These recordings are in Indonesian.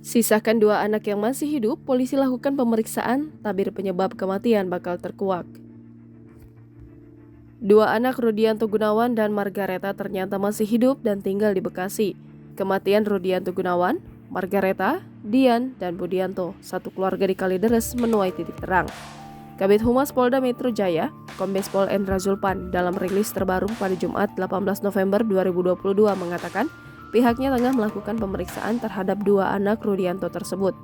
Sisakan dua anak yang masih hidup, polisi lakukan pemeriksaan, tabir penyebab kematian bakal terkuak. Dua anak Rudianto Gunawan dan Margareta ternyata masih hidup dan tinggal di Bekasi. Kematian Rudianto Gunawan, Margareta, Dian, dan Budianto, satu keluarga di Kalideres, menuai titik terang. Kabid Humas Polda Metro Jaya, Kombes Pol Endra Zulpan, dalam rilis terbaru pada Jumat 18 November 2022 mengatakan pihaknya tengah melakukan pemeriksaan terhadap dua anak Rudianto tersebut.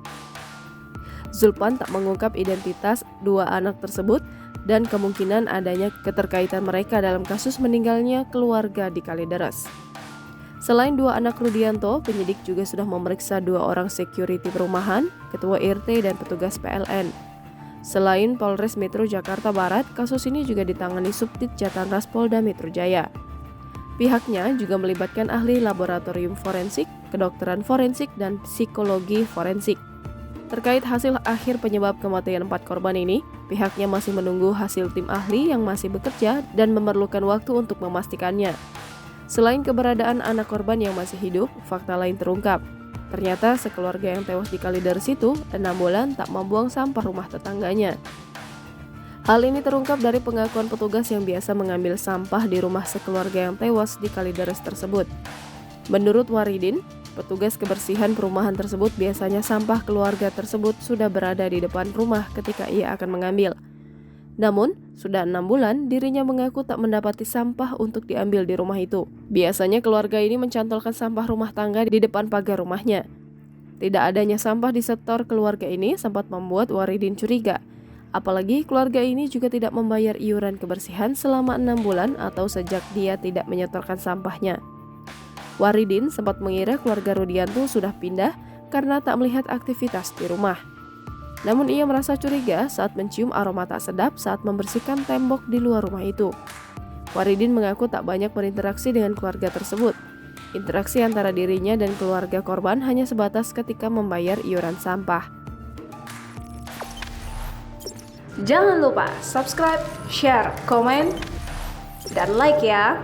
Zulpan tak mengungkap identitas dua anak tersebut dan kemungkinan adanya keterkaitan mereka dalam kasus meninggalnya keluarga di Kalideres. Selain dua anak Rudianto, penyidik juga sudah memeriksa dua orang security perumahan, ketua RT dan petugas PLN. Selain Polres Metro Jakarta Barat, kasus ini juga ditangani Subdit Jatanras Polda Metro Jaya. Pihaknya juga melibatkan ahli laboratorium forensik, kedokteran forensik, dan psikologi forensik. Terkait hasil akhir penyebab kematian 4 korban ini, pihaknya masih menunggu hasil tim ahli yang masih bekerja dan memerlukan waktu untuk memastikannya. Selain keberadaan anak korban yang masih hidup, fakta lain terungkap. Ternyata sekeluarga yang tewas di Kalideres itu 6 bulan tak membuang sampah rumah tetangganya. Hal ini terungkap dari pengakuan petugas yang biasa mengambil sampah di rumah sekeluarga yang tewas di Kalideres tersebut. Menurut Waridin, petugas kebersihan perumahan tersebut biasanya sampah keluarga tersebut sudah berada di depan rumah ketika ia akan mengambil. Namun, sudah 6 bulan dirinya mengaku tak mendapati sampah untuk diambil di rumah itu. Biasanya keluarga ini mencantolkan sampah rumah tangga di depan pagar rumahnya. Tidak adanya sampah di sektor keluarga ini sempat membuat Waridin curiga. Apalagi keluarga ini juga tidak membayar iuran kebersihan selama 6 bulan atau sejak dia tidak menyetorkan sampahnya. Waridin sempat mengira keluarga Rudianto sudah pindah karena tak melihat aktivitas di rumah. Namun ia merasa curiga saat mencium aroma tak sedap saat membersihkan tembok di luar rumah itu. Waridin mengaku tak banyak berinteraksi dengan keluarga tersebut. Interaksi antara dirinya dan keluarga korban hanya sebatas ketika membayar iuran sampah. Jangan lupa subscribe, share, komen, dan like ya!